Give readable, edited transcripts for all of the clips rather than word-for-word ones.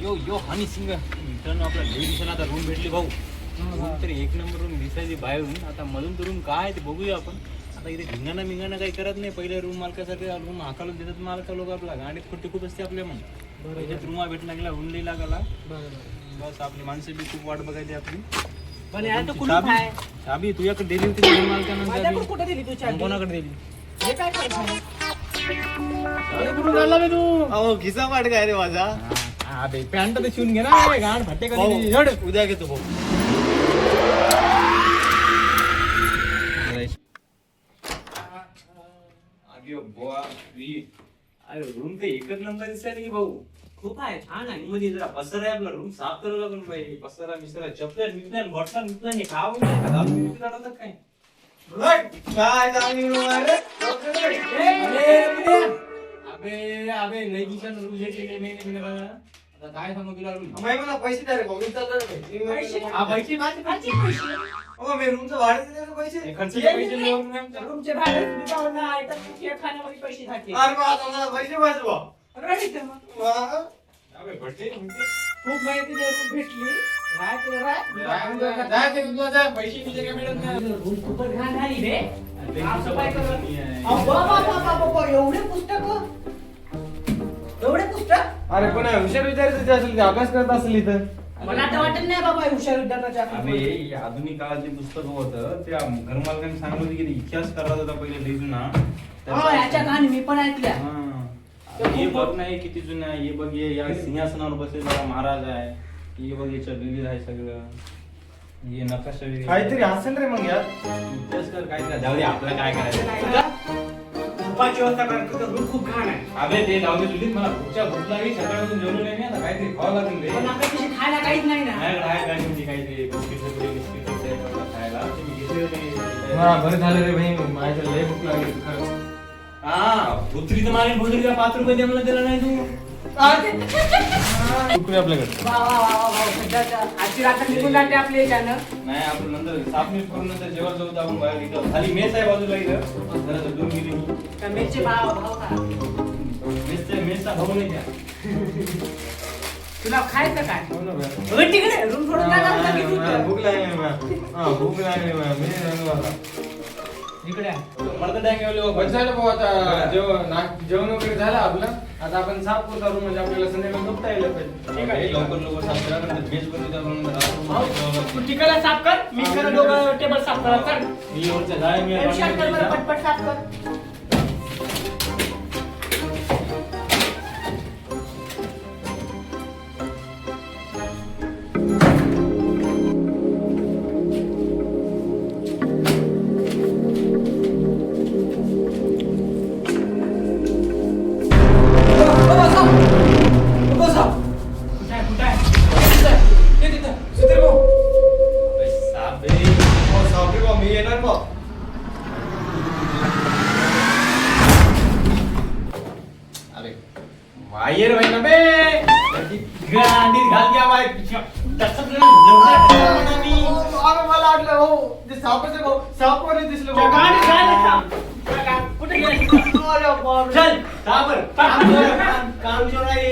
यो हनी सिंग मित्रांनो आपला लई दिवसानं आता रूम भेटली भाऊ. रूम तरी एक नंबर रूम दिसायची बाहेरून. आता मधून तर रूम काय ते बघूया आपण. आता इथे धिंगाणा काही करत नाही. पहिले रूम मालकासाठी रूम हाकालून देतात मालका लोक. आपला गाडीत खोटी खूप असते आपल्या मग त्याच्यात रूम भेटला गेला रूम लिहिला गेला बस. आपली माणसं बी खूप वाट बघायची आपली. चाबी तुझ्याकडे दिली होती मालकानं. कुठे दिली तू चाबी? कोणाकडे दिली? हे काय करतो? अहो खिसा पाठ काय रे माझा. पॅन्ट तर शिवून घे ना गाड फटे कधी उद्या घेतो भाऊ. अरे रूम ते एकच नंबर दिसायला की भाऊ. खूप आहे, छान आहे. मध्ये जरा पसरा आहे आपला रूम साफ करावं लागून पाहिजे. पसरा मिसरा चपल्या मिळणार बॉटला मिळणार हे खावं काय काय काय चांगली रूम आहे रे. अबे अबे लई दिवसानं रूम घेतली नाही आता काय सांगू तुला रूम. मला पैसे द्या रे भाऊ. मी चाललो रे. पैसे अहो मी रूमचं भाडं दिले रे पैसे. खर्चाचे पैसे नाही वरून आमच्या. रूमचे भाडे तुम्ही जाऊन ना, आयटम तुमचे खाण्यामध्ये पैसे टाके. अरे मग आता मला पैसे पाहिजे भाऊ. राहिलं मग. अबे भटे खूप माहिती रूम भेटली. राह तुला राह. पैसे दिले का मॅडम. रूम खूपच घाण झाली रे. एवढे एवढे पुस्तक अरे पण हुशार विचारायचं असेल ते अभ्यास करत असेल इथं. मला आता वाटत नाही बाबा हुशार विद्यार्थ्याच्या आधुनिक काळाचे पुस्तक होतं त्या घरमालकाने सांगितलं होतं की इतिहास करायचा होता पहिले लई जुना. याच्या कहाणी मी पण ऐकल्या. हे बघ नाही किती जुना आहे. हे बघ या सिंहासनावर बसलेला महाराज आहे. हे बघ याच्या लिहिलेलं आहे सगळं. हे नकाशा वगैरे काहीतरी असेल रे मग यार. इतिहास कर काय जाऊ दे आपलं काय करायचं. झोपाची व्यवस्था करतो तर रूम खूप घाण आहे. अबे ते जाऊ दे तुझी मला भूकच्या भूक लागली सकाळपासून जेवलो नाही आता काहीतरी खावं लागेल रे. पण आपल्या तिथे खायला काहीच नाही ना. काय म्हणजे काहीतरी बिस्किट खायला ते मी घेतले होते. बरं झालं रे भाई. माझ्या लय भूक लागली खरं. हा भुत्री तर मारेल भुत्रीला 5 रुपये द्यायला दिला नाही तू. आपल्याकडे वा वा वा वा वा. सध्याच्या आजची रात्र निघून जाते आपल्या याच्यानं. नाही आपण नंतर साफनीट करून नंतर जेवण जाऊ आपण बाहेर इथं खाली मेस आहे बाजूला इथं जरा दूर गेली. त्या मेसचे भाव का? मेसचा भाऊ नाही त्या. तुला खायचं काय? हो ना बरं. अगं तिकडे रूम सोडून जाणार होता की तू? भूक लागली भूक लागली मी रंगवाला. इकडे मला तर डॅंग एवढे बस झालं भाऊ. आता जेवण वगैरे झालं आपलं. आता आपण साफ करतो रूम म्हणजे आपल्याला संध्याकाळी झोपता येईल पाहिजे. ठीक आहे लवकर साफ करा कारण मेस बनवून तू तिकडे साफ कर. मी खरं दोघं टेबल साफ करा. चल मी एवढच्या जाय मी कर बरं, पटपट साफ कर. वायर भाई ना बे गांडीत घाल गया भाई तसं मला वाटलं हो ते सापचे भाऊ सापवर दिसलं भाऊ. कुठे गेला? चल साबर काम जोर आहे.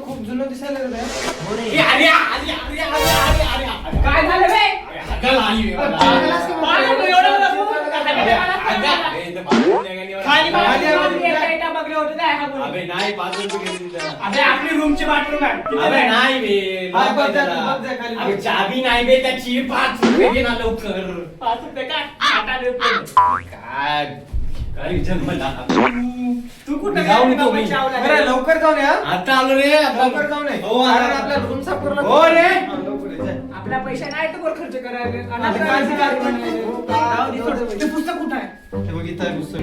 खूप जुनं दिसायला लागलं. काय झालं बे? अबे नाही 5 रुपये गेले तिथं. अबे आपली रूमची बाथरूम आहे. अबे नाही बे अबे चाबी नाही बे त्याची 5 रुपये दे ना लवकर. 5 रुपये काय? 8 रुपये. काय काय जन्मला तू कुठे जाऊन येतो मी. अरे लवकर जाऊन या. आता आलो रे लवकर जाऊन ये. हो अरे आपला रूम साफ करू हो रे. लवकर ये, जा. आपल्या पैसे नाही तर खर्च करायला. आता काय शिकायचं म्हणाले? ते पुस्तक कुठं आहे? हे बघ इथं आहे पुस्तक.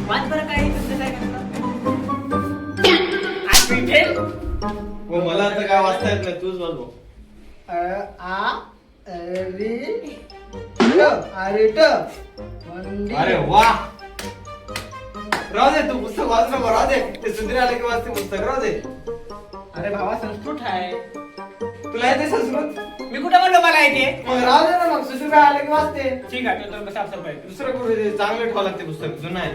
वाच बरं काय पुस्तक काय करतं? हो मला आता काय वाचता येत नाही तूच वाच भाऊ. अरे वा. राहू दे तू पुस्तक वाच नको. राहू दे ते सुंदर आले की वाचते पुस्तक. राहू दे. अरे भावा संस्कृत आहे. तुला येते संस्कृत? मी कुठं म्हणलो मला येते? मग राहू दे ना, मग सुशील काय आले की वाचते. ठीक आहे तो तर साफ सफाई दुसरं कुठे ते चांगलं ठेवावं लागते पुस्तक, जुनं आहे.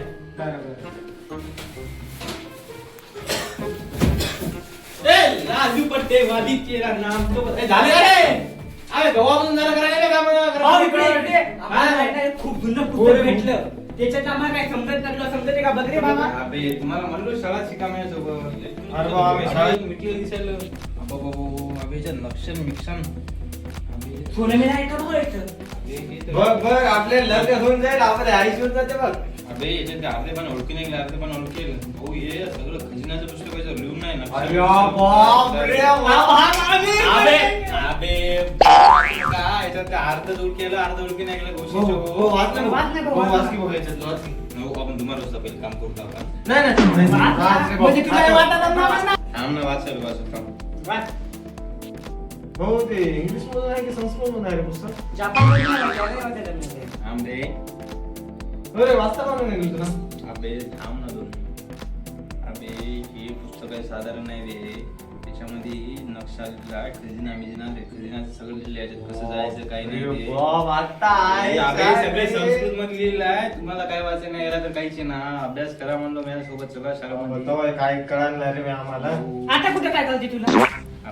लाजू पडते वादीचे नाम तो झाले रे. अरे गव्हापासून जरा करायला का भाऊ, इकडे इकडे. आम्हाला आहे ना, खूप जुनं पुस्तक भेटलं त्याच्यात आम्हाला काय समजत नाही. तुला समजते का बघ रे बाबा. अबे तुम्हाला म्हणलो शाळा शिका माझ्यासोबत. अरे बा, आम्ही शाळेत मिटलं दिसायला. अबे नक्षन मिक्सन. सोनं मी नाही का बघायचं. बघ बघ आपले लग्न होऊन जाईल, आपले आयुष्य जाते बघ. अबे याच्यात ते अर्धे पण ओळखी नाही, अर्धे पण ओळखी. भाऊ हे सगळं खजिन्याचं पुस्तक आहे, लिहून नाही ना. अरे बाप रे अबे काय याच्यात ते अर्ध दूर केलं, अर्ध ओळखी नाही केलं. हो, वाच ना, वाच ना, वाच की बघ याच्यात, वाच की. नको आपण तुम्हाला रस्ता पहिले काम करू टाका. नाही म्हणजे तुला वाटत ना. थांब ना वाचायला वाच. भाऊ ते इंग्लिश मधून आहे की संस्कृत मधून आहे रे पुस्तक? जापान मध्ये थांब रे. अरे वाचता का नाही तुला? अबे थांब ना दोन. अबे हे पुस्तक आहे साधारण नाही रे. त्याच्यामध्ये नक्षा लिहिला, खजिना मिजिना, खजिनाचं सगळं लिहिलं याच्यात कसं जायचं काही नाही ते. अबे सगळे संस्कृत मध्ये लिहिलं आहे. तुम्हाला काय वाचायचं नाही याला तर काहीच ना. अभ्यास करा म्हणलो माझ्या सोबत सगळा शाळा. काय कळलं नाही रे बे आम्हाला. आता कुठं काय चालते तुला.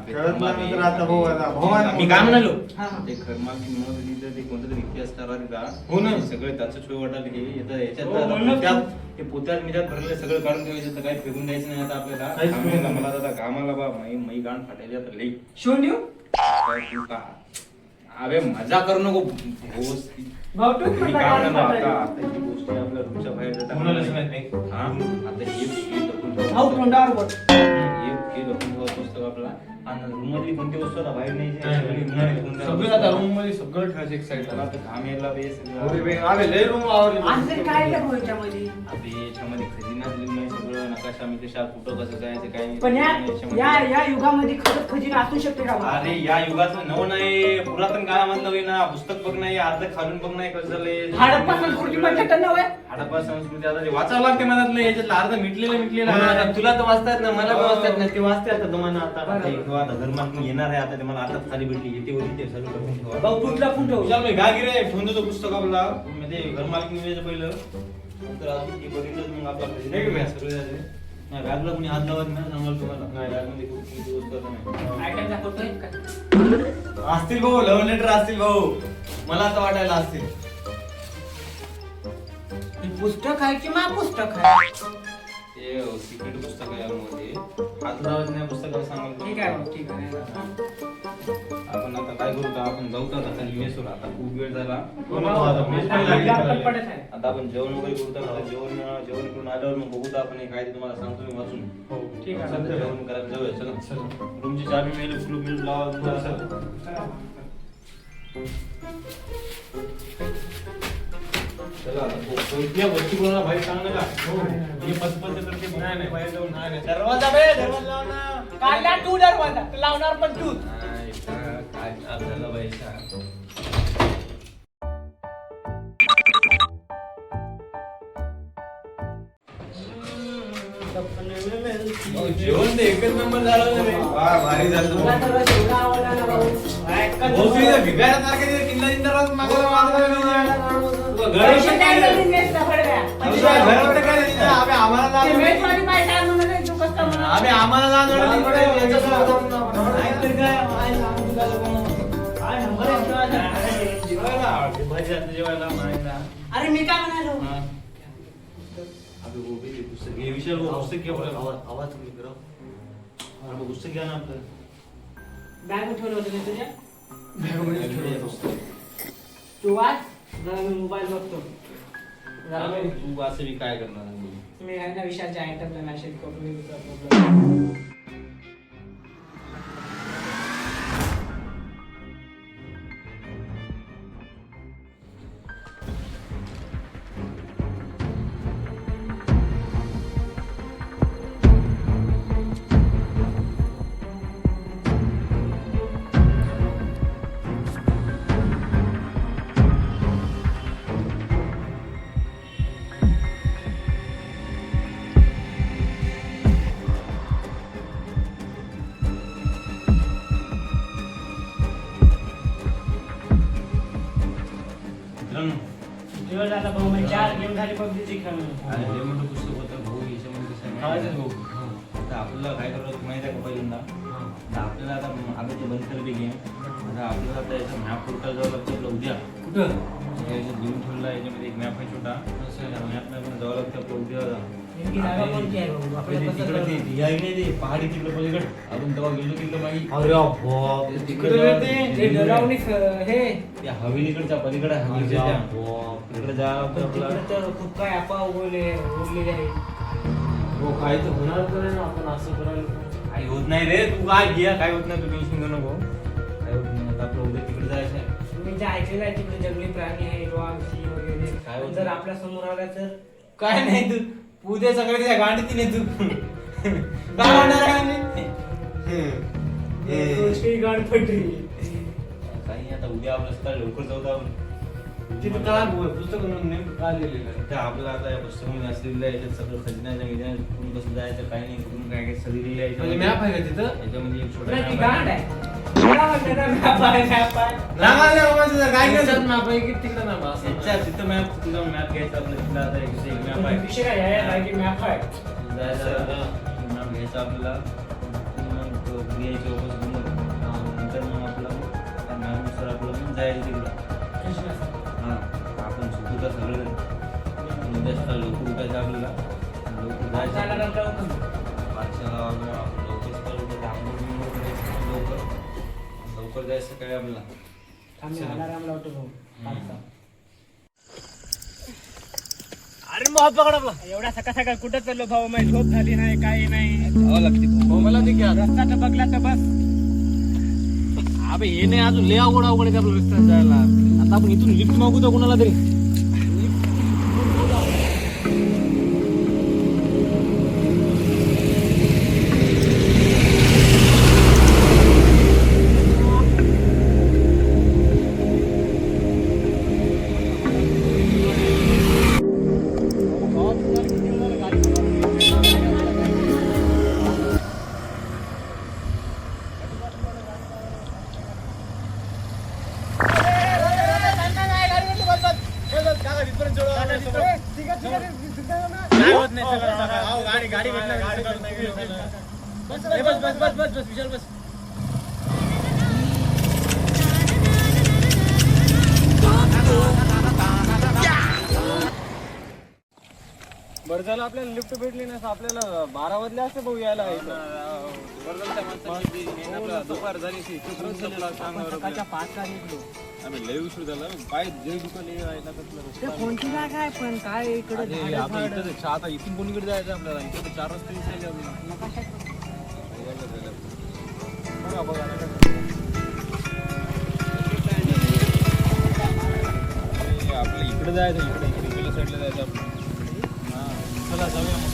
कळत नाही तर आता भाऊ आता भाऊ आहे. मी काय म्हणालो हा. ते खरमाकी म्हणत लिहिलं ते कोणतं तरी इतिहास का हो ना. सगळे त्याचं छोट वाटायला हे येतं हो, याच्यात म्हणलं पोत्यात ते पोत्यात मिजात भरले सगळं काढून ठेवायचं तर काही फेकून द्यायचं नाही आता आपल्याला. काहीच कामाला नाही. मला आता कामाला बा मै गाण फाटायला आता लई. शिवून देऊ काय तू का अबे मजा करू नको भोस. भाऊ तू मी कुठं काय काय म्हणालो चालते? आता आता ही गोष्ट आपल्या रूमच्या बाहेर जाता कोणालाच माहित नाही. हा आता हे लपून ठेवा. भाऊ तोंडावर बोल. हे लपून ठेवा पुस्तक आपला. आणि रूम मधली कोणती वस्तू आता बाहेर नाही सगळं आता रूम मध्ये सगळं ठेवायचं एक साईड. त्याला आता घाम यायला बे सगळं. अरे बे, अबे लय रूम आवडली. असं काय आहे भाऊ याच्यामध्ये. अबे याच्यामध्ये खजिना लिहून आहे सगळं नकाशा मी कशा कुठं कसं जायचं काय नाही. पण याच्यामध्ये- या युगामध्ये खरंच खजिना असू शकते का भाऊ? अरे या युगातलं नवं नाही पुरातन काळामधलं होई ना. पुस्तक बघ नाही अर्ध खालून बघ नाही कसं झालंय. हडप्पा संस्कृती पण भेटत नव्हे. हडप्पा संस्कृती आता ते वाचावं लागते मनातलं याच्यातलं अर्ध मिटलेलं आता तुला तर वाचतात ना, मला पण वाचतात ना, ते वाचते आता तुम्हाला आता. आता धर्मात येणार आहे आता ते मला आता खाली भेटली येते वरती ते सगळं करून ठेवा. भाऊ तुला पण ठेवू. विशाल भाई बॅग रे ठेवून देतो पुस्तक आपला म्हणजे घर मालकी मिळायचं पहिलं नंतर अजून ते बघितलं मग आपला सगळं झालं. नाही बॅगला कोणी हात लावत नाही सांगाल तुम्हाला. नाही बॅगमध्ये कोणती वस्तू आता नाही. आयटम दाखवतोय का? असतील भाऊ, लव्ह लेटर असतील भाऊ, मला आता वाटायला असतील. हे पुस्तक आहे की मा पुस्तक आहे? ते सिक्रेट पुस्तक आहे यामध्ये हात लावत नाही पुस्तकाला सांगाल. ठीक आहे भाऊ, ठीक आहे. आपण आता काय करू का आपण जाऊ का आता मेसवर. आता खूप वेळ झाला. पटपटच आहे. आता आपण जेवण वगैरे करू तर आता जेवण करून आल्यावर मग बघू तर आपण हे काय ते तुम्हाला सांगतो मी वाचून. हो, ठीक आहे. चला, जेवण करायला जाऊया चला. रूमची चाबी मिळेल फुल मिळून लावा तुम्हाला. चला आता कोणत्या वस्तू कोणाला बाहेर सांग नका. हे पचपच तर ते बाहेर जाऊन नाही. दरवाजा बे, दरवाजा लाव ना. काढला तू दरवाजा, तू लावणार पण तू. नाही, काय झालं बाई जेवण ते एकच नंबर झालं रे. वा, भारी झालं तुला भाऊ. तर एवढा आवडला ना भाऊ. भोसरीला भिकाऱ्यासारखे ते किल्ला मागायला पैसे काय देतील मेसला फडव्या? घराकडे काय नाही, आम्हाला ते लाज मेसवाली बाई काय म्हणत आहे, तू कसं म्हणत? आम्ही आम्हाला लाज वाटली. याच्यासोबत नाहीतर काय, काय सांगू तुला लोकांना? काय नंबर आहे तुझा? जेवायला म्हणायला. अरे मी काय म्हणालो? अबे गोबी पुस्तक हे विषय पुस्तक घ्या आवाज कमी करा. अरे पुस्तक घ्या ना आपलं. बॅग ठेवलं होतं मी तुझ्या? पुस्तक. तू वाच, जरा मी मोबाईल बघतो. जरा मी- तू असं बी काय करणार मी आहे ना विशालच्या आयटमला मेसेज करतो. मित्रांनो दिवस आता भाऊ म्हणजे 4 गेम झाले पबजीचे खेळून. अरे लय मोठं पुस्तक होतं भाऊ याच्यामध्ये कसं आहे माहिती आहे का? आता आपल्याला काय करावं लागतं माहिती आहे का पहिल्यांदा आता आपल्याला आता ते बंद केलं गेम आता आपल्याला आता याचा मॅप पोर्टल जावं लागतं आपलं उद्या कुठं याच्यात लिहून ठेवला याच्यामध्ये एक मॅप आहे छोटा मॅपमध्ये जावं लागतं आपलं उद्या नेमकी जागा कोणती आहे भाऊ? आपल्याला कसं तिकडे कळलं? ते आहे नाही ते पहाडी तिकडे पलीकडे आपण तेव्हा गेलो तिकडे माहिती अरे बाप. तिकडे ते डरावणी हे त्या हवेलीकडच्या पलीकडे हवेलीच्या त्या तिकडे जा तिकडे तर खूप काय आपा उरलेले आहेत. हो काही तर होणार तर नाही ना आपण असं करायला. काही होत नाही रे तू काय घ्या काय होत नाही तू टेन्शन घेऊ नको काय होत नाही आता आपलं उद्या तिकडे जायचं आहे मी जे ऐकलेलं आहे तिकडे जंगली प्राणी आहे वाघ सिंह वगैरे काय पण जर आपल्या समोर आला तर काय नाही तू उद्या सगळे त्या गाडीत नाही तू काय होणार आहे गोष्टी गाड पडली. काही आता उद्या आपलं सकाळी लवकर जाऊ आपण तिथे काय पुस्तक नेमकं काय लिहिलेलं आहे? त्या आपल्याला आता या पुस्तकामध्ये असलेलं आहे याच्यात सगळं खजिन्याच्या विजय कुठून कसं जायचं काय नाही कुठून काय काय सगळी लिहिलं आहे म्हणजे याच्यामध्ये. मॅप आहे का तिथं याच्यामध्ये एक छोटा नाही, ती map गांड आहे. मला वाटलं ना map आहे. काय करतात मॅप आहे की तिकडे मॅप असं याच्यात तिथं मॅप तुझा मॅप घ्यायचा आपलं तिथं आता एक मॅप आहे विषय काय आहे की मॅप आहे. मॅप घ्यायचा आपल्याला मग घ्यायचं वापस घेऊन नंतर मग आपलं त्या मॅपनुसार आपलं मग जायचं तिकडं हां आपण सुद्धा सगळं उद्या सकाळी लवकर उठायचं आपल्याला लवकर चालला जायचं रस्ता पाचशेला आपण लवकर सकाळी उठायचं आंघोळ करायचं लवकर जायचं सकाळी आपल्याला आम्ही अलाराम लावतो भाऊ. पाचचा. अरे मग पकड आपला एवढा सकाळ सकाळ कुठं चाललो भाऊ माझी झोप झाली नाही काही नाही. जावं लागते हो मला ते घ्या रस्ता तर बघला तर बस. अबे हे नाही अजून लय अवघड आहे आपलं रस्त्यात जायला आता आपण इथून लिफ्ट मागू तर कोणाला तरी बरं झालं आपल्याला लिफ्ट भेटली नाही तर आपल्याला 12 वाजले असते भाऊ यायला दुपार झाली सकाळच्या 5ला निघलो. आम्ही लय उशीर झाला पाय जे दुकान ते कोणती जागा आहे पण काय इकडे झाडं झाडं. आता इथून कोणीकडे जायचं आपल्याला इथे 4 रस्ते दिसायले बघा बघा आपल्या इकडे जायचं इकडे इकडे साईडला जायचं आपलं चला जाऊया मग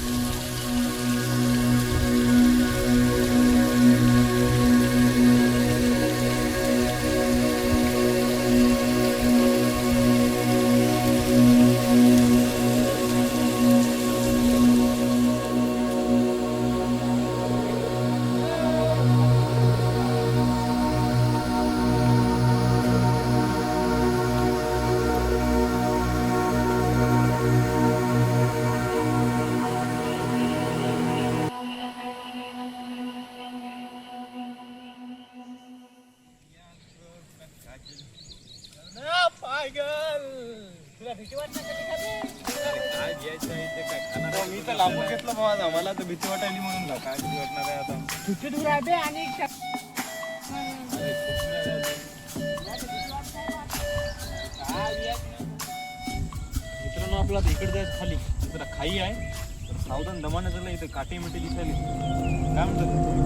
मी तर लांबून घेतलं बाबा मला तर भीती वाटायली म्हणून काय भीती वाटणार आहे आता किती दूर आहे बे आणि मित्रांनो आपला इकडे जायचं खाली जरा खाई आहे तर सावधान दमानं झालं इथे काटे मिटे दिसायले काय म्हणतात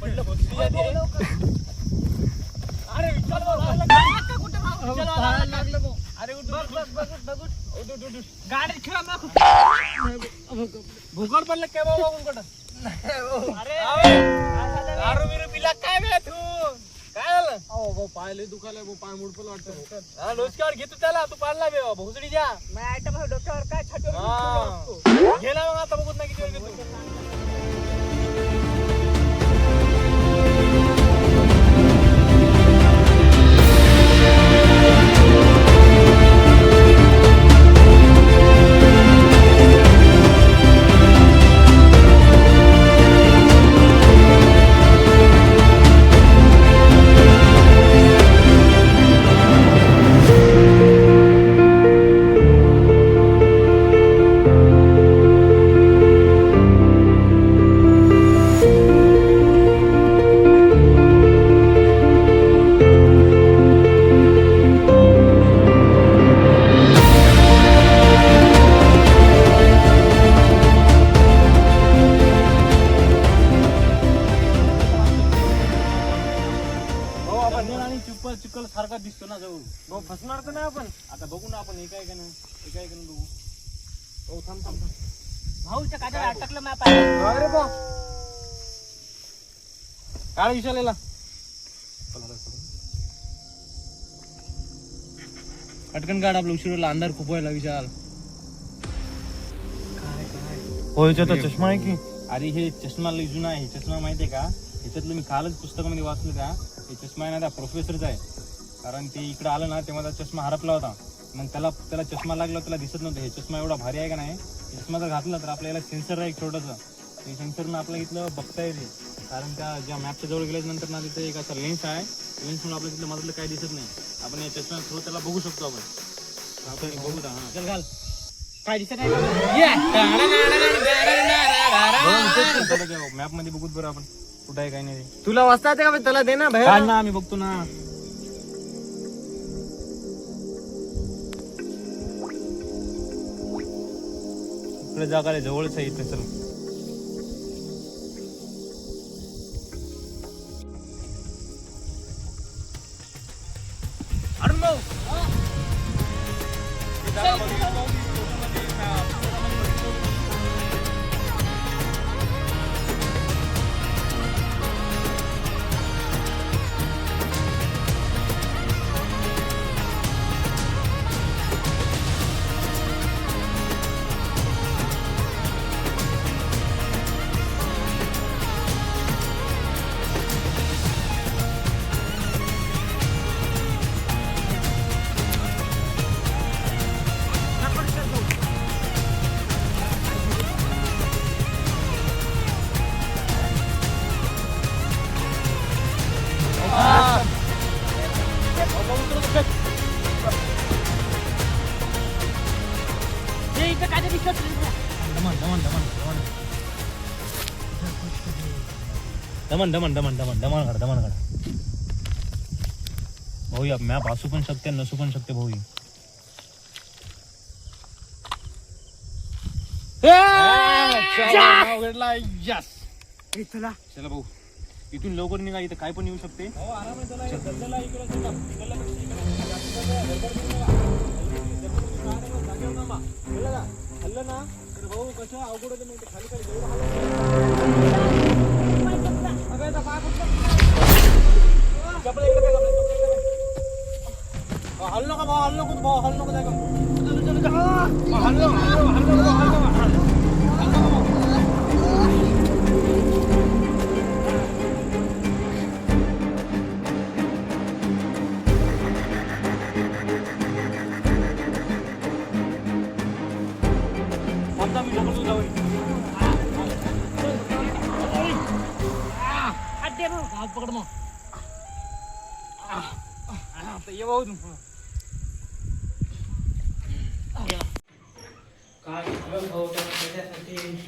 पडलं भोसडीच्या ते. अरे विठ्ठल भाऊ, लागलं का? कुठं भाऊ? विठ्ठल भाऊ, लागलं भाऊ. अरे उठ, बघ. गाडीत खेळा ना. भूगोल पडलं काय बाबा कुठं? अरे दारू बिरू पिला काय बे तू? काय झालं? अहो भाऊ पाय लय दुखायला भाऊ, पाय मुडपल वाटतं. हा, डोसक्यावर घेतो त्याला, तू पाडला बे भोसडीच्या. डोक्यावर काय छातीवर हा. घे ना मग आता बघत नाही किती वेळ घेतो. आणि चिखल सारखा दिसतो ना जाऊ. भाऊ फसणार तर नाही आपण. आता बघू ना आपण एका एकानं बघू. हो थांब. भाऊच्या काट्याला अटकलं मॅप आहे. अरे भाऊ काय विचारलेला पटकन काढ, आपलं उशिराला अंधार खूप व्हायला विशाल. हो चष्मा आहे की. अरे हे चष्मा लई जुना आहे. हे चष्मा माहितीये का? ह्याच्यातलं मी कालच पुस्तकामध्ये वाचलं का, हे चष्मा आहे ना त्या प्रोफेसरचा आहे. कारण ते इकडे आलं ना तेव्हा त्याचा चष्मा हरपला होता. मग त्याला चष्मा लागला, त्याला दिसत नव्हतं. हे चष्मा एवढा भारी आहे का नाही, चष्मा जर घातला तर आपल्याला सेन्सर आहे एक छोटंसं. ते सेन्सरनं आपल्या इथलं बघता येते. कारण त्या ज्या मॅपच्या जवळ गेल्यानंतर ना तिथे एक असा लेन्स आहे. लेन्समुळे आपल्या तिथलं मधलं काही दिसत नाही. आपण या चष्मा थ्रू त्याला बघू शकतो आपण बघू दा. हा चल घाल. काय दिसत आहे मॅप मध्ये बघूत बरं आपण कुठं आहे काय नाही. तुला वाचता येते का? त्याला दे ना काढ बाहेर. ना, आम्ही बघतो ना. इकडे जागा जवळच आहे इथे. चल अरुण भाऊ, ही जागा बघितली भाऊ, ती फोटोमध्ये दमन काढ. भाऊ या मॅप असू पण शकते नसू पण शकते भाऊ. चला चला भाऊ, इथून लवकर निघा, इथं काय पण येऊ शकते. भाऊ कसं अवघड होतं खाली हल्लो का भाऊ, हल्लो कुठं भाऊ, हल्लो का पकड मग ये भाऊ तू.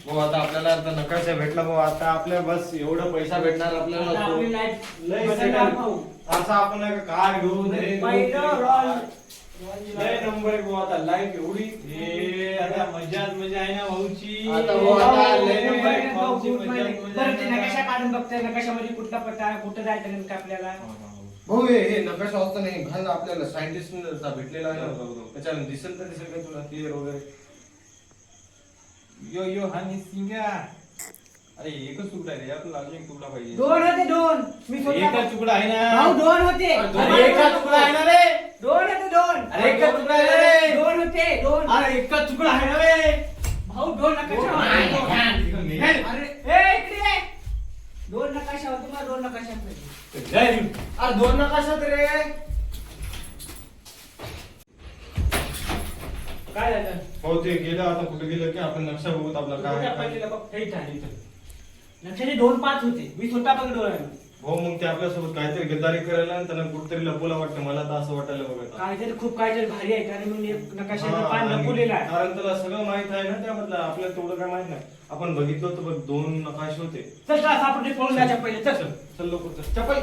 भाऊ आता आपल्याला आता नकाशा भेटला भाऊ. आता आपल्या बस एवढा पैसा भेटणार आपल्याला. आपली लाईफ लय सेटल. आता आपण कार घेऊ लय नंबर एक भाऊ आता लाईफ एवढी आता मजाच मजा आहे ना भाऊची. आता भाऊ आता लय भाऊ, नंबर एक भाऊ, भाऊची भाऊ, मजा बरं, ते नकाशा काढून बघताय नकाशामध्ये कुठला पत्ता आहे, कुठं जायचं नेमकं आपल्याला. भाऊ हे नकाशा असतं नाही घाल आपल्याला सायंटिस्ट भेटलेला आहे ना त्याच्यानं दिसेल तर दिसेल का तुला क्लिअर वगैरे. यो यो हा निसिंगा. अरे एकच तुकडा आहे रे, आपल्याला अजून एक तुकडा पाहिजे. दोन होते दोन. मी स्वतः- एकच तुकडा आहे भाऊ ना. दोन होते. अरे एकच तुकडा आहे ना रे. दोन होते दोन. अरे एकच तुकडा आहे ना रे. दोन होते दोन. अरे एकच तुकडा आहे ना रे. भाऊ दोन नकाशा होते. निघाल. अरे ए, इकडे ये. दोन नकाशा होते मला दोन नकाशा होते. जय भीम. अरे दोन नकाशात रे. काय झालं? हो ते गेलं आता कुठे गेलं की आपण नक्षा बघूत आपला काय पहिलं बघ, हे इथं आहे, इथं. नक्षाचे दोन पाच होते. मी स्वतः बघ डोळ्यानं. भाऊ मग ते आपल्यासोबत काहीतरी गद्दारी करायला आणि त्यांना कुठेतरी लपवला वाटतं मला तर असं वाटायला बघत. काहीतरी खूप काहीतरी भारी आहे आणि मग एक नकाशाचं हा, पान आणि लपवलेलं आहे. कारण त्याला सगळं माहित आहे ना त्यामधलं आपल्याला तेवढं काय माहित नाही. आपण बघितलं होतं बघ दोन नकाशे होते. चल चल आपण ते पळून जायच्या पहिले चल. चल चल लवकर चल. चप्पल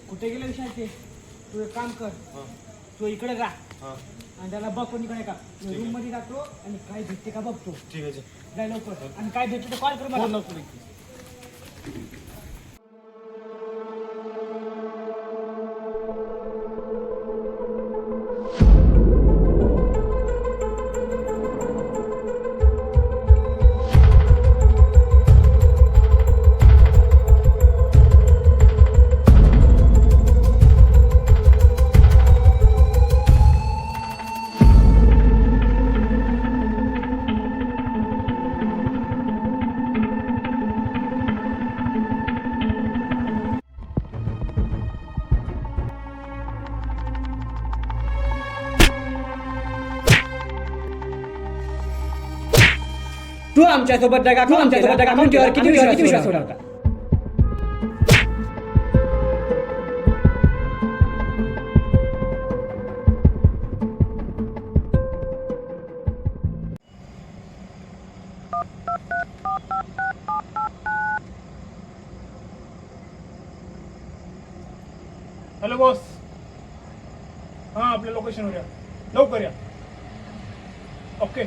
कुठे गेले विषय ते तू एक काम कर तू इकडे जा हा आणि त्याला बघ कोणीकडे का रूम मध्ये जातो आणि काय भेटते का बघतो. ठीक आहे जाय लवकर आणि काय भेटते तर कॉल कर मला. तू आमच्यासोबत दगा खाऊन तुमच्यावर किती विश्वास ठेवला होता. Hello boss. हां आपल्या लोकेशनवर या लवकर या. ओके.